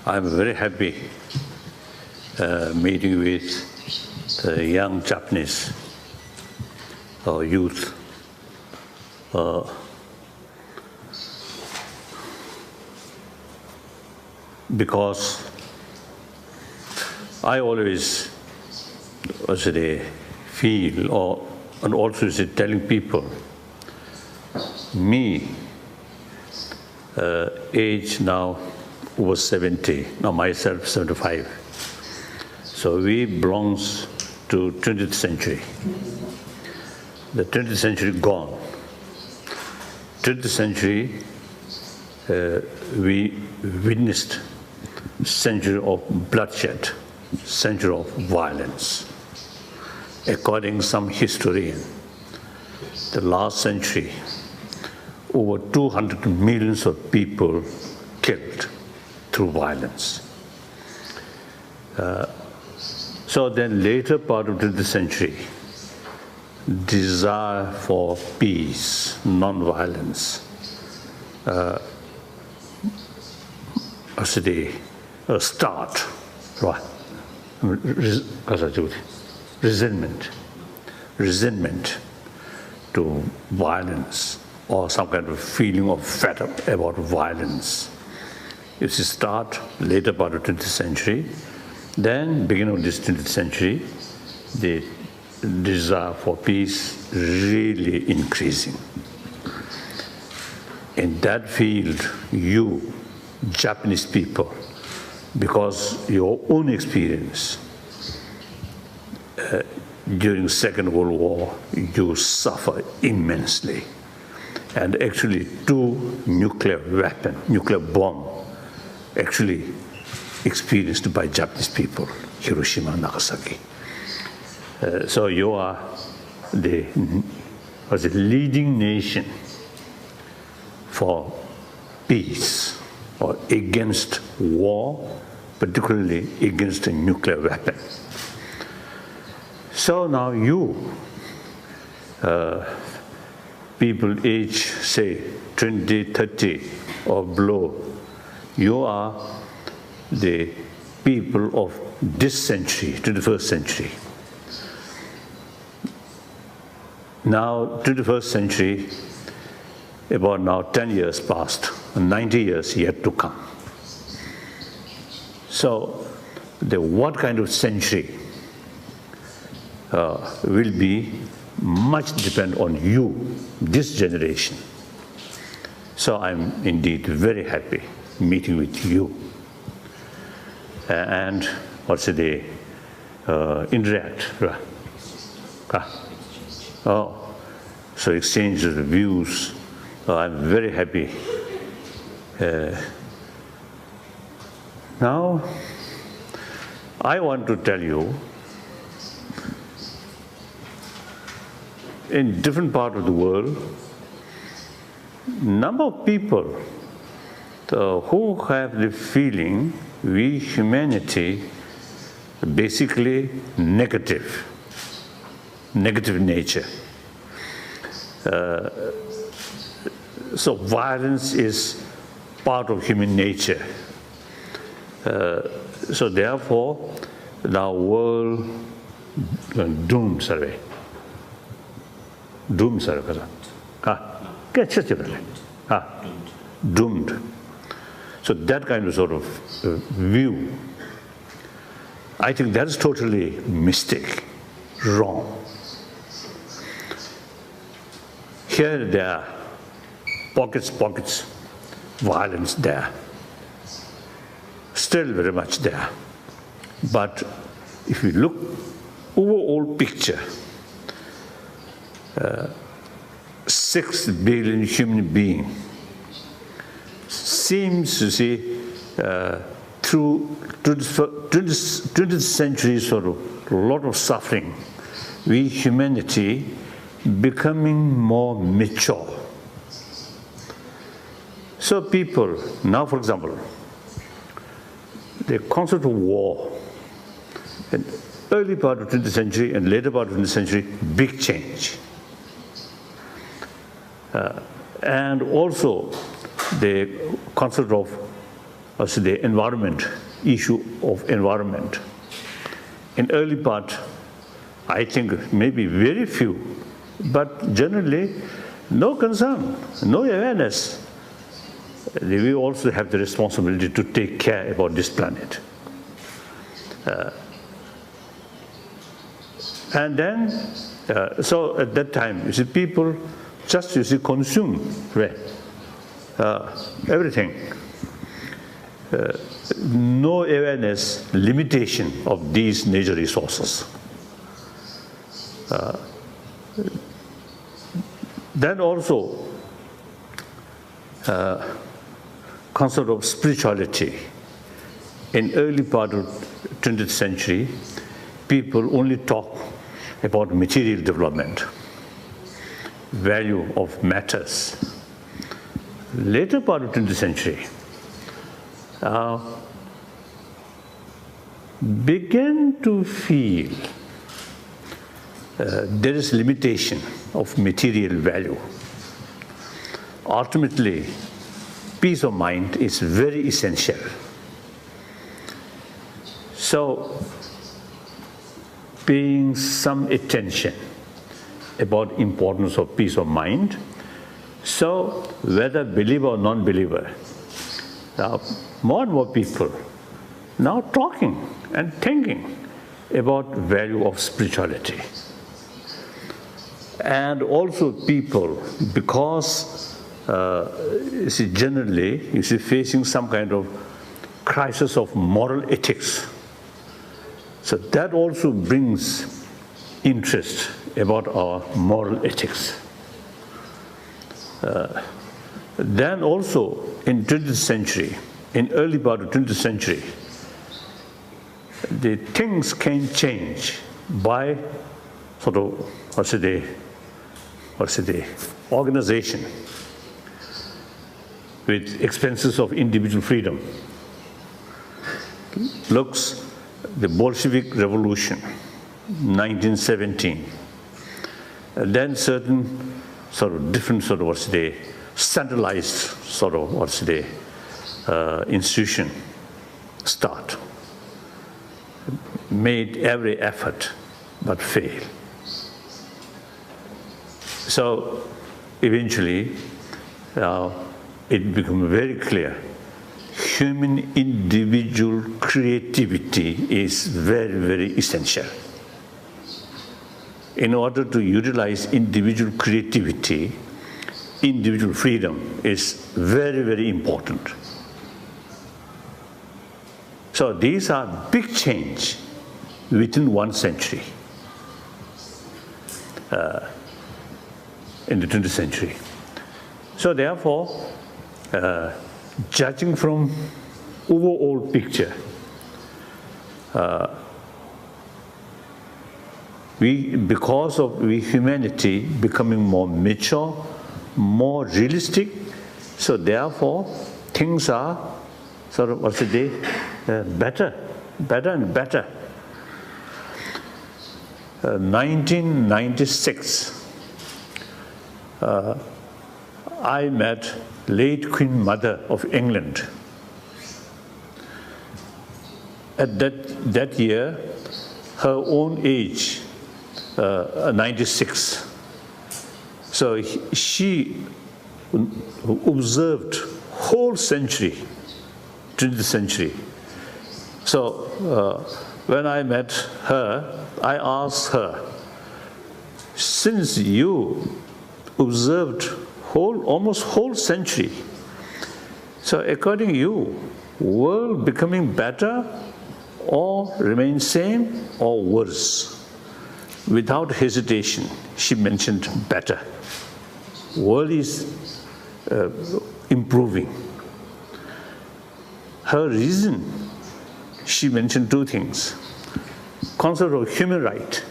I'm very happy meeting with the young Japanese youth. Because I always feel, and also telling people, me, age now over 70, now myself 75. So we belong to 20th century. The 20th century gone. 20th century, we witnessed century of bloodshed, century of violence. According to some historian, the last century, over 200 millions of people killed through violence. So then later part of the century, desire for peace, non-violence, start, right? Resentment to violence, or some kind of feeling of fed up about violence. If you start later part of 20th century, then beginning of this 20th century, the desire for peace really increasing. In that field, you, Japanese people, because your own experience during Second World War, you suffer immensely. And actually 2 nuclear weapons, nuclear bomb, actually experienced by Japanese people, Hiroshima and Nagasaki. So you are the leading nation for peace or against war, particularly against a nuclear weapon. So now you, people age, say, 20, 30 or below, you are the people of this century, 21st century. Now, 21st century, about now 10 years past, 90 years yet to come. So, what kind of century will be much depend on you, this generation. So I'm indeed very happy meeting with you. And interact. So exchange the views. I'm very happy. Now, I want to tell you, in different parts of the world, number of people who have the feeling we humanity basically negative nature. So violence is part of human nature. So therefore, the world doomed survey. Doomed survey. Doomed. So that kind of sort of view, I think that is totally mistake, wrong. Here there are pockets, violence there. Still very much there. But if you look overall picture, 6 billion human beings seems to see through 20th century sort of a lot of suffering, we humanity becoming more mature. So people, now for example, the concept of war, in early part of 20th century and later part of 20th century, big change. And also the concept of also the environment, issue of environment. In early part, I think maybe very few, but generally no concern, no awareness. We also have the responsibility to take care about this planet. And then, so at that time, you see, people just, you see, consume everything. No awareness, limitation of these nature resources. Then also, concept of spirituality. In early part of 20th century, people only talk about material development, value of matters. Later part of 20th century, began to feel there is limitation of material value. Ultimately, peace of mind is very essential. So, paying some attention about importance of peace of mind. So, whether believer or non-believer, more and more people now talking and thinking about value of spirituality. And also people, because you see, generally, you see, facing some kind of crisis of moral ethics. So that also brings interest about our moral ethics. Then also in 20th century, in early part of 20th century, the things can change by sort of, what's the organization with expenses of individual freedom. Looks the Bolshevik Revolution, 1917. And then certain sort of different sort of centralized sort of institution start. Made every effort but failed. So eventually it became very clear human individual creativity is very, very essential. In order to utilize individual creativity, individual freedom is very, very important. So these are big change within 1 century in the 20th century. So therefore, judging from overall picture, because of humanity becoming more mature, more realistic, so therefore things are sort of better and better. 1996, I met late Queen Mother of England. At that year, her own age, 96. So she observed whole century, 20th century. So when I met her, I asked her, since you observed almost whole century, so according to you, world becoming better or remain same or worse? Without hesitation, she mentioned better. World is improving. Her reason, she mentioned 2 things. Concept of human right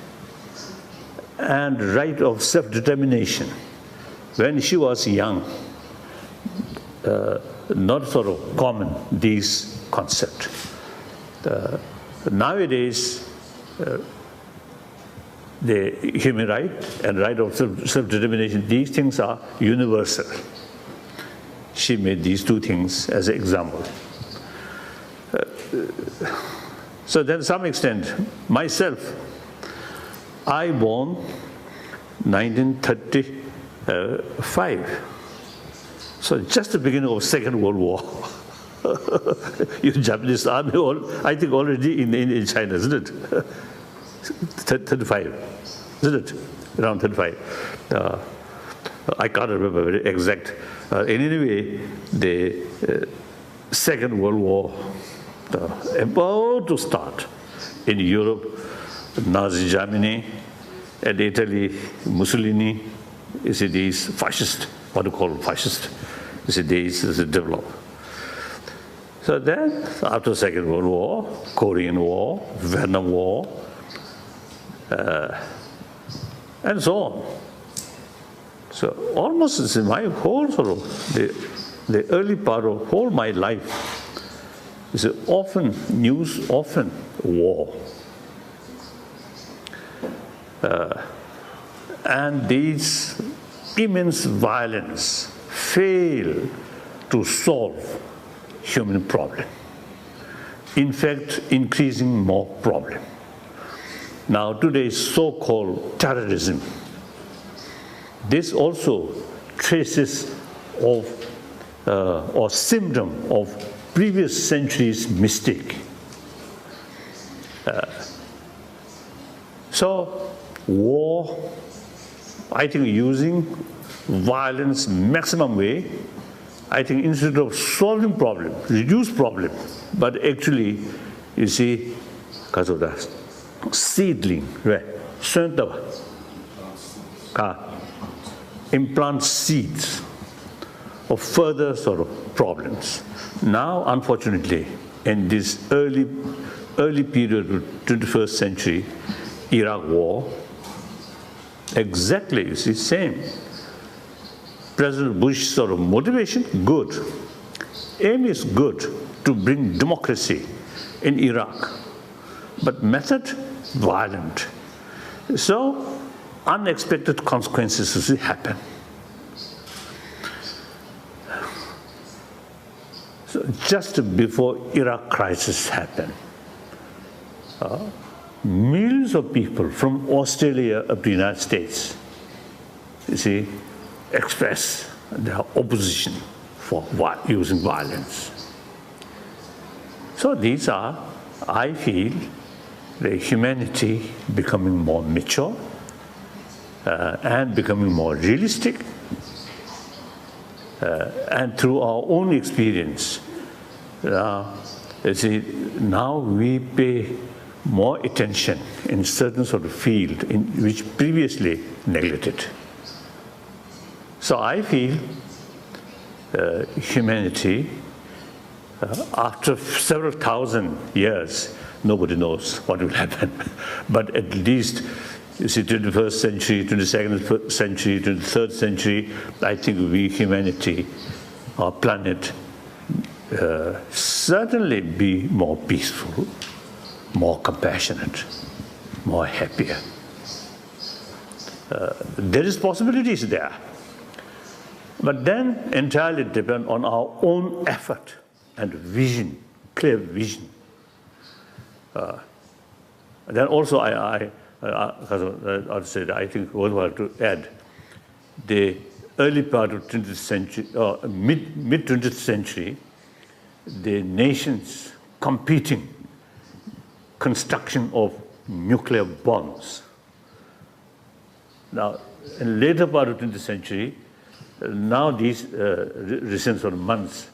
and right of self-determination. When she was young, not sort of common, these concepts. Nowadays, the human right and right of self-determination, these things are universal. She made these 2 things as an example. so then to some extent, myself, I born 1935. So just the beginning of Second World War. You Japanese army, I think already in China, isn't it? 35, isn't it? Around 35. I can't remember very exact. Anyway, the Second World War about to start in Europe, Nazi Germany and Italy, Mussolini, you see these fascist, what do you call fascist, you see these develop. So then, after Second World War, Korean War, Vietnam War, and so on. So almost in my whole sort of, the early part of whole my life is often news, often war. And these immense violence fail to solve human problem. In fact, increasing more problem. Now today's so-called terrorism, this also traces of or symptom of previous centuries' mistake. So war, I think using violence maximum way, I think instead of solving problem, reduce problem, but actually, you see, because of that seedling, right? Implant seeds of further sort of problems. Now, unfortunately, in this early period of 21st century, Iraq war, exactly, you see, same. President Bush sort of motivation, good. Aim is good to bring democracy in Iraq, but method, violent. So, unexpected consequences will happen. So just before Iraq crisis happened, millions of people from Australia up to the United States, you see, express their opposition for using violence. So these are, I feel, the humanity becoming more mature and becoming more realistic. And through our own experience, you see, now we pay more attention in certain sort of field in which previously neglected. So I feel humanity, after several thousand years, nobody knows what will happen. But at least, you see, 21st century, 22nd century, 23rd century, I think we, humanity, our planet, certainly be more peaceful, more compassionate, more happier. There is possibilities there. But then entirely depend on our own effort and vision, clear vision. Then also I said, I think worthwhile to add, the early part of 20th century, or mid-20th century, the nations competing construction of nuclear bombs. Now, in later part of 20th century, now these recent sort of months,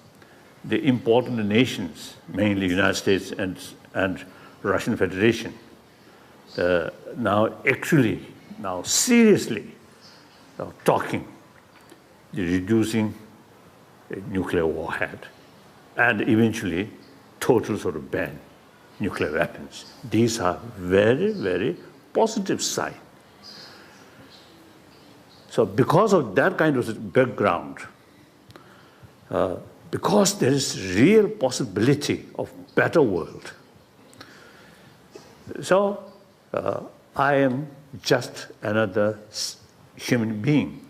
the important nations, mainly United States and Russian Federation, now seriously talking, reducing a nuclear warhead, and eventually total sort of ban nuclear weapons. These are very, very positive signs. So because of that kind of background, because there is real possibility of better world, so I am just another human being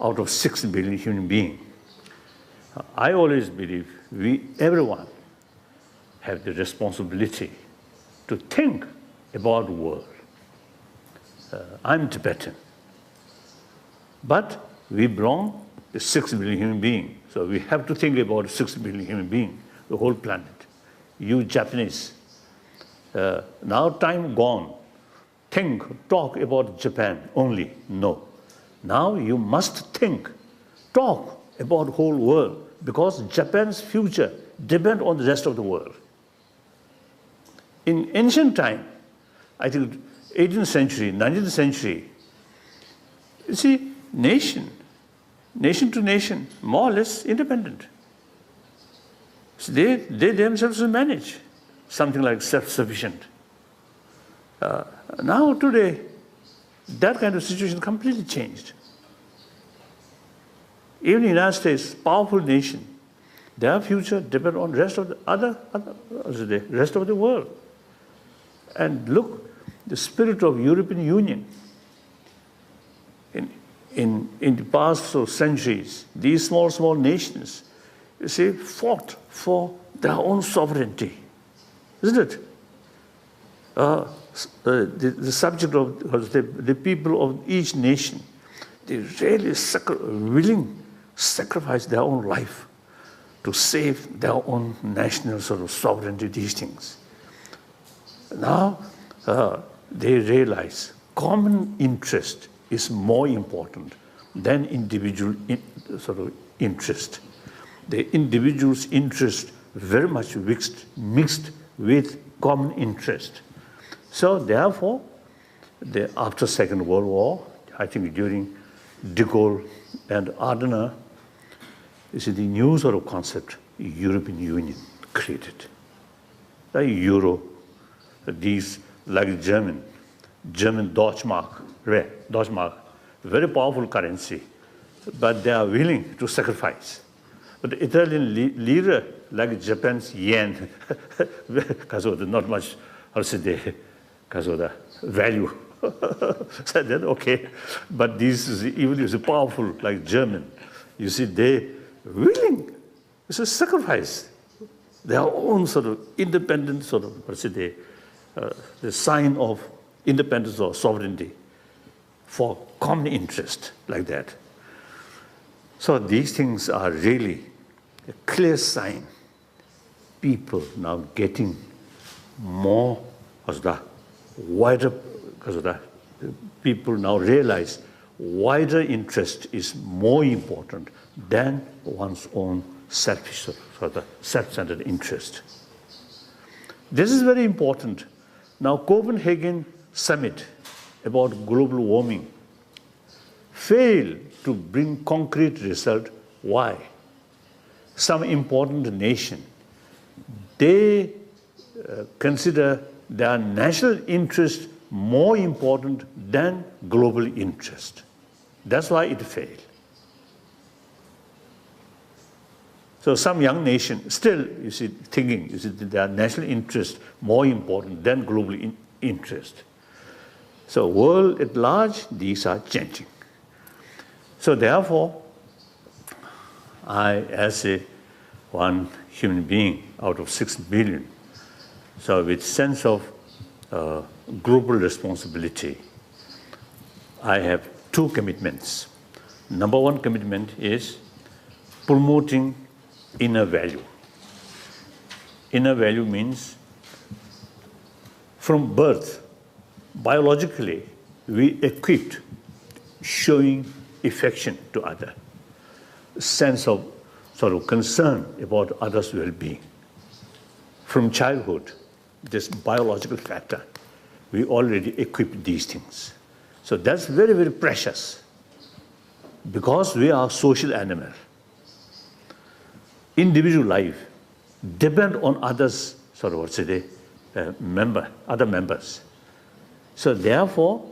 out of 6 billion human beings. I always believe everyone have the responsibility to think about the world. I'm Tibetan, but we belong to 6 billion human beings. So we have to think about 6 billion human beings, the whole planet. You Japanese, now time gone, talk about Japan only. No. Now you must talk about the whole world, because Japan's future depends on the rest of the world. In ancient time, I think 18th century, 19th century, you see, nation to nation, more or less independent. So they themselves manage something like self-sufficient. Now today, that kind of situation completely changed. Even the United States, powerful nation, their future depends on the rest of the rest of the world. And look, the spirit of European Union. In the past centuries, these small nations, you see, fought for their own sovereignty, isn't it? The subject of the people of each nation, they really willing sacrifice their own life to save their own national sovereignty, these things. Now they realize common interest is more important than individual interest. The individual's interest very much mixed with common interest. So therefore, after Second World War, I think during de Gaulle and Adenauer, you see the new concept, European Union created. The euro, these like German Deutschmark, very powerful currency, but they are willing to sacrifice. But the Italian lira, like Japan's yen, because of the not much, because of the value. So then, okay, but this is even is powerful like German. You see, they willing to sacrifice their own independent the sign of independence or sovereignty for common interest like that. So these things are really a clear sign. People now getting more wider, because of that, people now realize wider interest is more important than one's own selfish, self-centered interest. This is very important. Now, Copenhagen summit about global warming failed to bring concrete result. Why? Some important nation, they consider their national interest more important than global interest. That's why it failed. So some young nation still, you see, thinking, you see, their national interest more important than global interest. So world at large, these are changing. So therefore, I, as one human being out of 6 billion, so with sense of global responsibility, I have 2 commitments. Number 1 commitment is promoting inner value. Inner value means from birth, biologically, we equipped showing affection to others, sense of concern about others' well-being. From childhood, this biological factor, we already equipped these things. So that's very, very precious, because we are social animals. Individual life depend on others, other members. So therefore,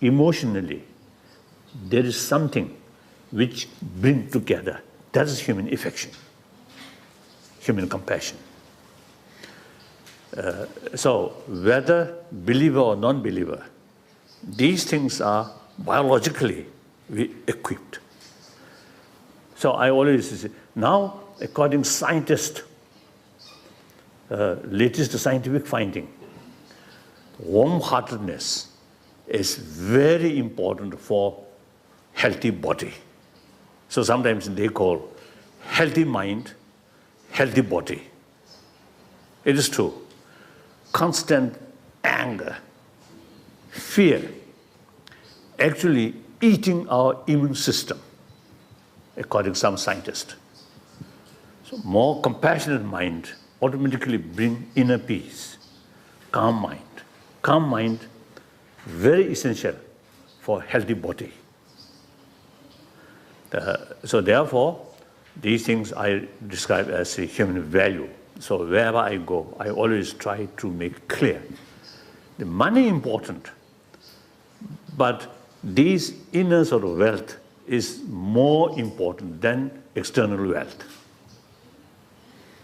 emotionally, there is something which brings together. That is human affection, human compassion. So whether believer or non-believer, these things are biologically equipped. So I always say, now according to scientists, latest scientific finding, warm-heartedness is very important for healthy body. So sometimes they call healthy mind, healthy body. It is true. Constant anger, fear, actually eating our immune system, according to some scientists. So more compassionate mind automatically bring inner peace, calm mind. Calm mind, very essential for healthy body. So therefore, these things I describe as a human value. So wherever I go, I always try to make clear. The money important, but this inner sort of wealth is more important than external wealth.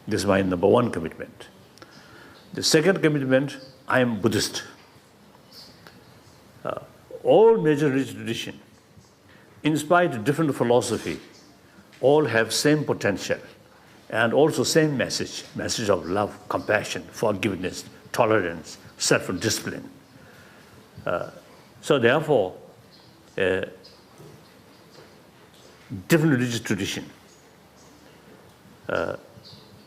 This is my number one commitment. The second commitment, I am Buddhist. All major religious traditions, in spite of different philosophy, all have same potential and also same message of love, compassion, forgiveness, tolerance, self-discipline. So therefore, different religious traditions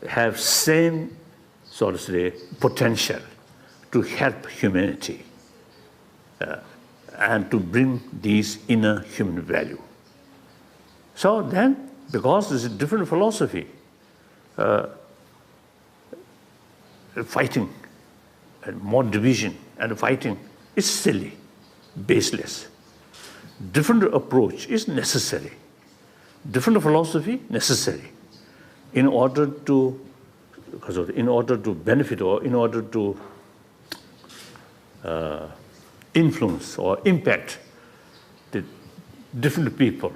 have same, so to say, potential to help humanity and to bring these inner human value. So then, because there's a different philosophy, fighting, and more division and fighting is silly, baseless. Different approach is necessary. Different philosophy necessary in order to benefit or in order to influence or impact the different people,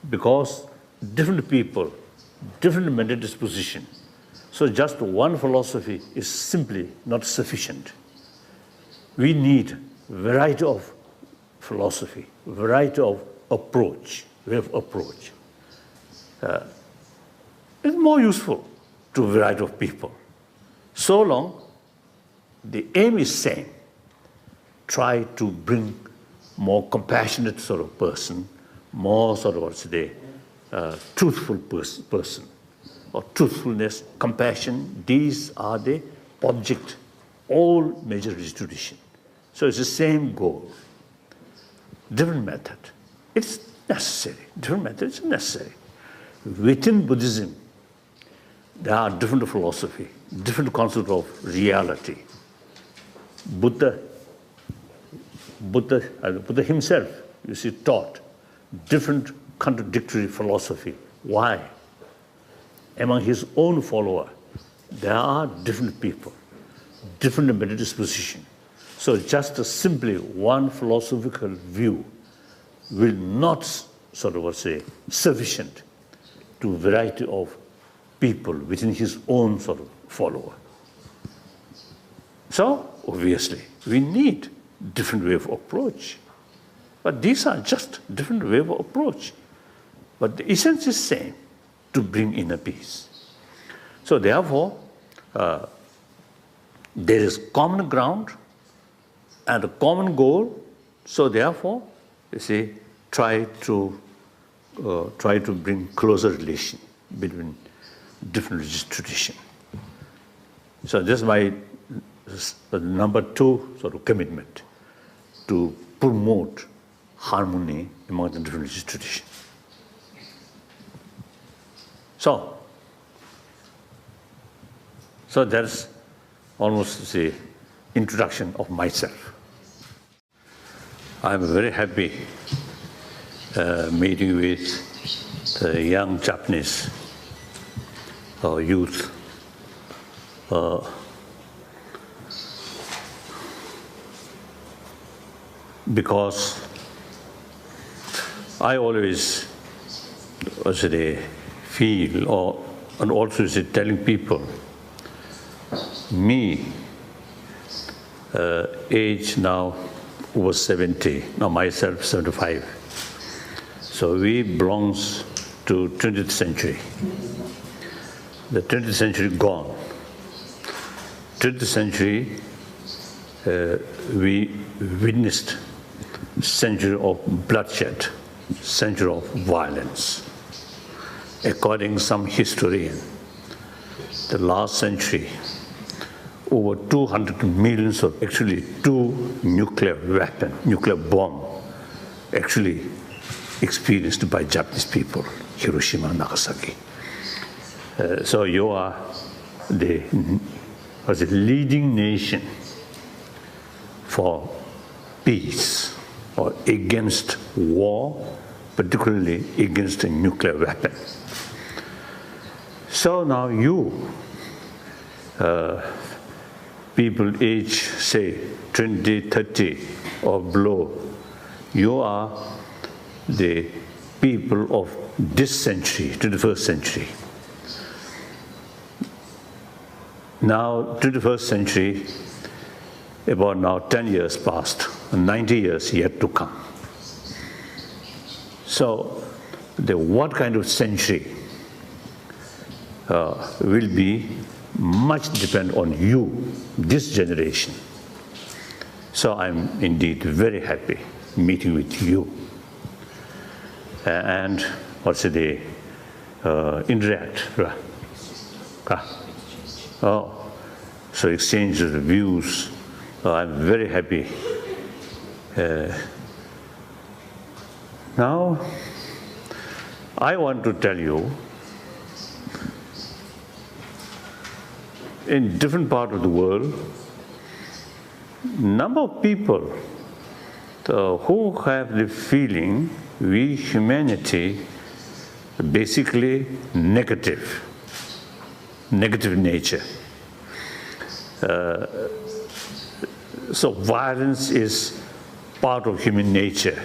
because different people, different mental disposition. So just one philosophy is simply not sufficient. We need variety of philosophy, variety of approach, way of approach. It's more useful to a variety of people. So long, the aim is same. Try to bring more compassionate sort of person, more sort of what's the truthful person, or truthfulness, compassion. These are the object, all major religious traditions. So it's the same goal. Different method. It's necessary. Different method is necessary. Within Buddhism, there are different philosophy, different concept of reality. Buddha himself, you see, taught different contradictory philosophy. Why? Among his own followers, there are different people, different mental disposition. So just simply one philosophical view will not sort of say sufficient to variety of people within his own sort of follower. So obviously we need different way of approach. But these are just different way of approach. But the essence is same, to bring inner peace. So therefore, there is common ground and a common goal. So therefore, you see, try to bring closer relation between different religious traditions. So this is my number two sort of commitment, to promote harmony among the different religious traditions. So that's almost the introduction of myself. I'm very happy meeting with the young Japanese youth. Because I always feel, and also telling people, me, age now over 70, now myself 75. So we belongs to 20th century. The 20th century gone. 20th century, we witnessed a century of bloodshed, century of violence. According to some historian, the last century, over 200 millions of actually 2 nuclear weapons, nuclear bomb, actually experienced by Japanese people, Hiroshima and Nagasaki. So you are the leading nation for peace or against war, particularly against a nuclear weapon. So now you, people age, say, 20, 30 or below, you are the people of this century, 21st century. Now, 21st century, about now 10 years past, 90 years yet to come. So, what kind of century will be much depend on you, this generation. So I'm indeed very happy meeting with you. And also the interact. Oh, so exchange the views. I'm very happy. Now, I want to tell you, in different parts of the world, number of people who have the feeling we humanity basically negative nature. So violence is part of human nature.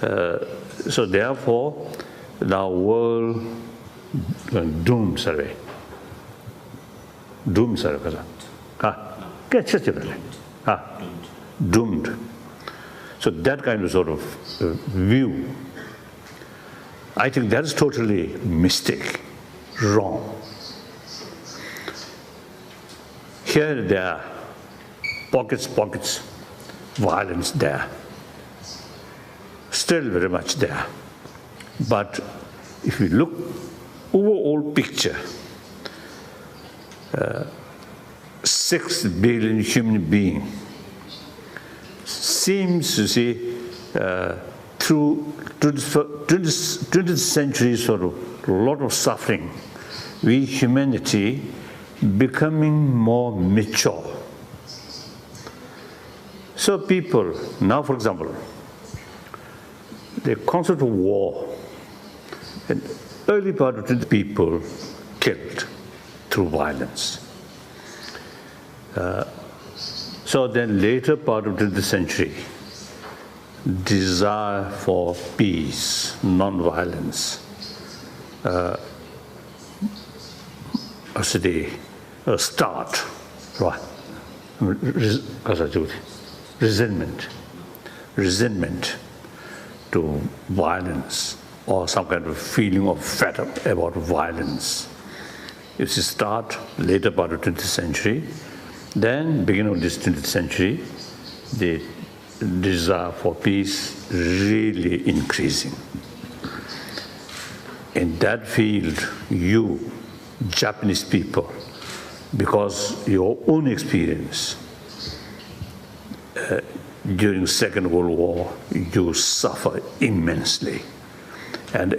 So therefore, the world doomed, survey. Doomed, survey. Doomed. So that kind of sort of view, I think that's totally mistake, wrong. Here there are pockets, violence there, still very much there. But if you look overall picture, 6 billion human beings seems to see through 20th century sort of a lot of suffering, we humanity becoming more mature. So people, now for example, the concept of war, and early part of the people killed through violence. So then later part of the century, desire for peace, non-violence, start, right? Resentment to violence or some kind of feeling of fed up about violence. If you start later part of 20th century, then beginning of this 20th century, the desire for peace really increasing. In that field, you, Japanese people, because your own experience during Second World War, you suffer immensely. And